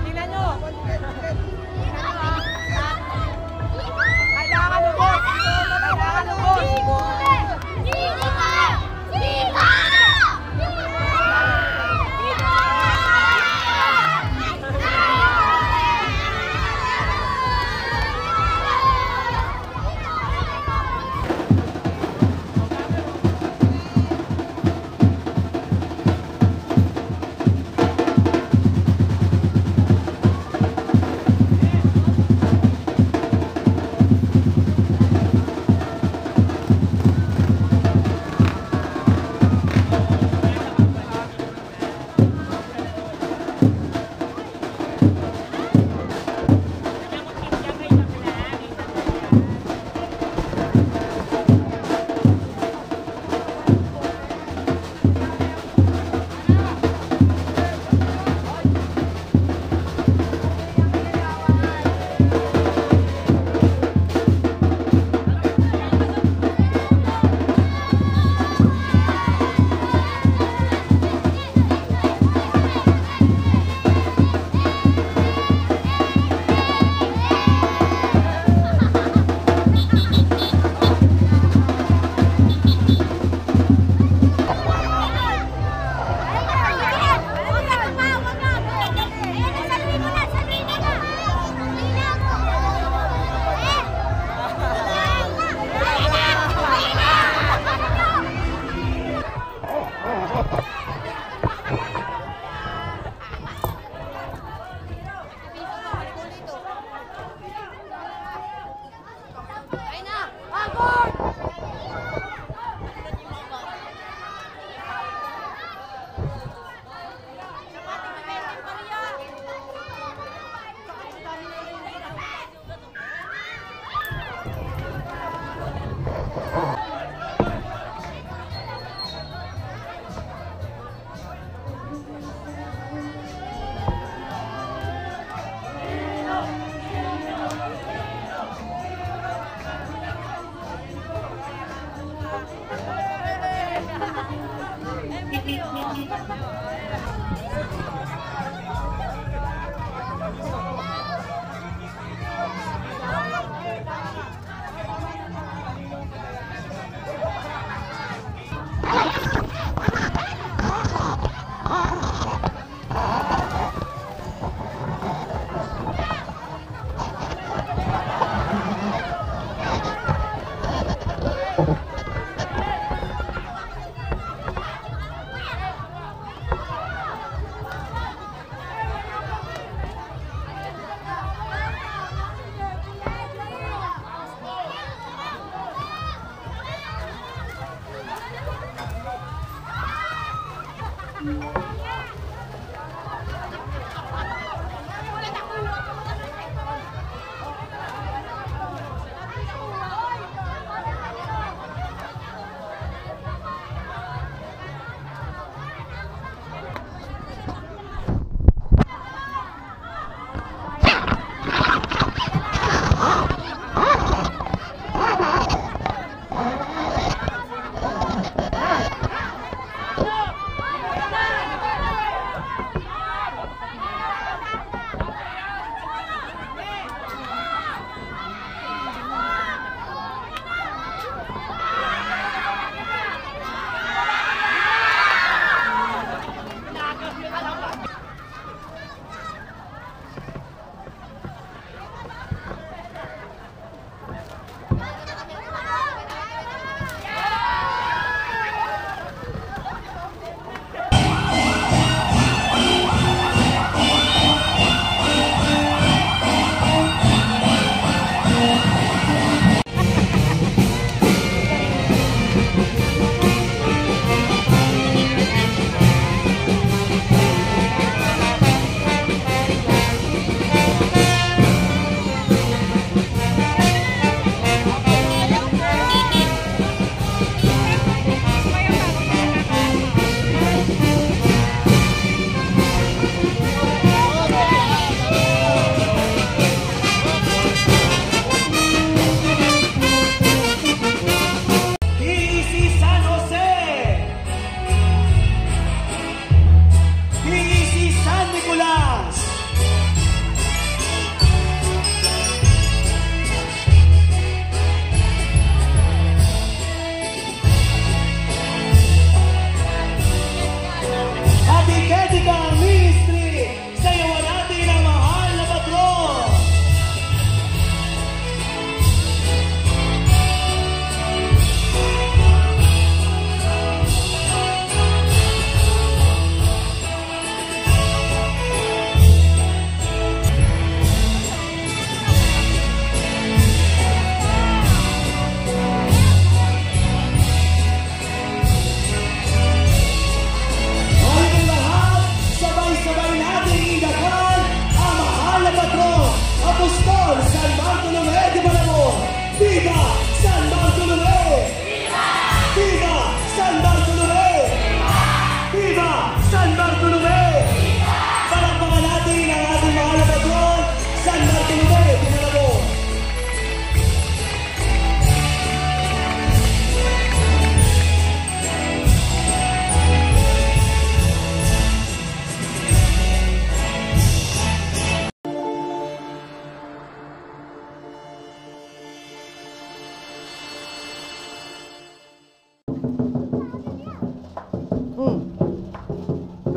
Tingnan nyo. Kailangan lubos. Kailangan lubos.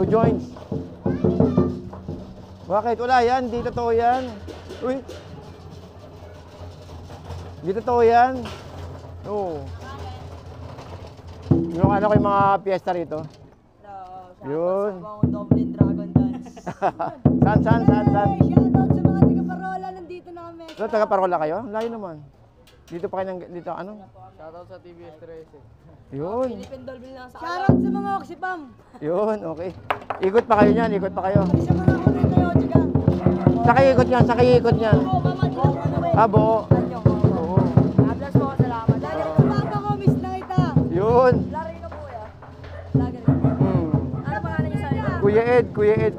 joints. Bakit? Wala yan. Di totoo yan. Uy. Di totoo yan. Oo. Yung ano ko yung mga piyesta rito. Yun. Dublin Dragon Dance. Saan? Shoutout sa mga taga-Parola. Nandito na kami. So, taga-Parola kayo? Layo naman. Dito pa kayo dito ano? Shoutout sa TBS 13. Yun. Philippine Dolphin lang sa Shoutout sa mga Oxipam. Yun, okay. Ikot pa kayo niyan, ikot pa kayo. Sa mga kulit na Ochigang. Sakay ikot niyan. Oo, mama. Ah, buo. Oo. Ablas po, salamat. Lagi rin kumapa ko, miss na kita. Yun. Lari ka po, ya. Lagi rin. Ano pangalan niyo sa inyo? Kuya Ed PH.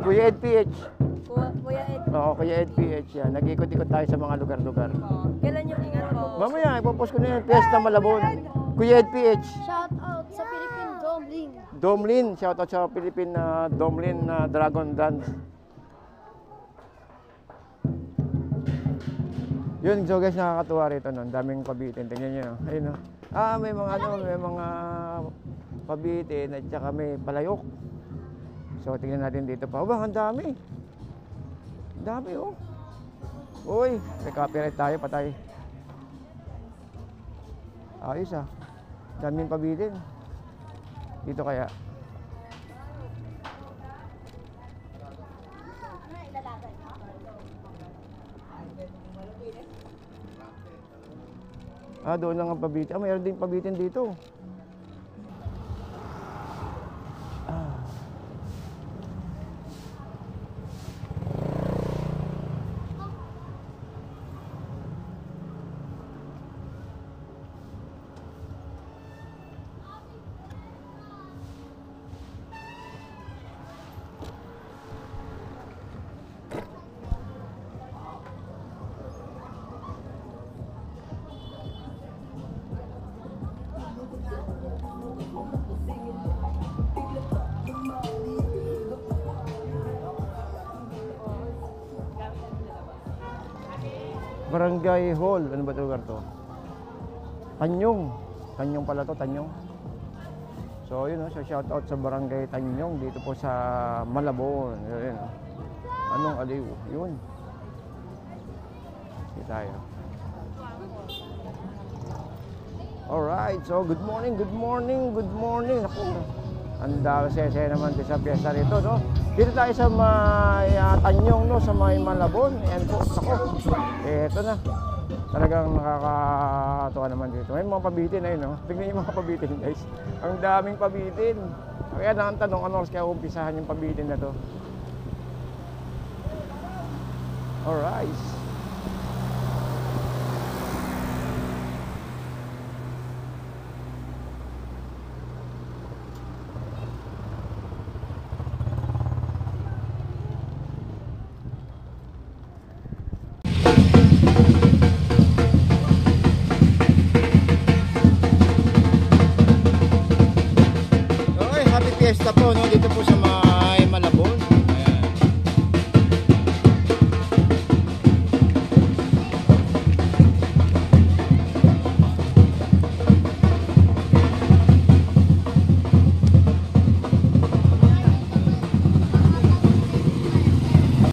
Kuya Ed. Oo, Kuya Ed PH yan. Nag-ikot-ikot tayo sa mga lugar-lugar. Kailan yung ingat po? Mamaya, ipopost ko na yun. Fiesta Malabon. Kuya Ed PH. Shoutout sa Philippine Domling. Domlin. Shoutout sa Philippine Domlin Dragon Dance. Yun, so guys, nakakatuwa rito, no? Daming pabitin. Tingnan nyo, no? Ayun, no? May mga pabitin at saka may palayok. So, tingnan natin dito pa. Ang dami. Dami, oh. Uy, may copyright tayo, patay. Ayos, daming pabitin. Dito kaya. Doon lang ang pabitin. Mayroon din pabitin dito. Barangay Hall. Ano ba ito lugar to? Tanyong. Tanyong pala to, Tanyong. So, yun, so shout out sa Barangay Tanyong dito po sa Malabon. Yun, Anong aliw? Yun. Sige tayo. Alright, so good morning. Ako, ang dami saya naman sa piyesta rito, no? Dito tayo sa may Tanyong, no? Sa may Malabon. Ayan po, ako. Eto na. Talagang nakakatuwa naman dito. May mga pabitin ayun, no? Tingnan yung mga pabitin, guys. Ang daming pabitin. Kaya ang tanong, ano oras kaya umpisahan yung pabitin na to? Alright.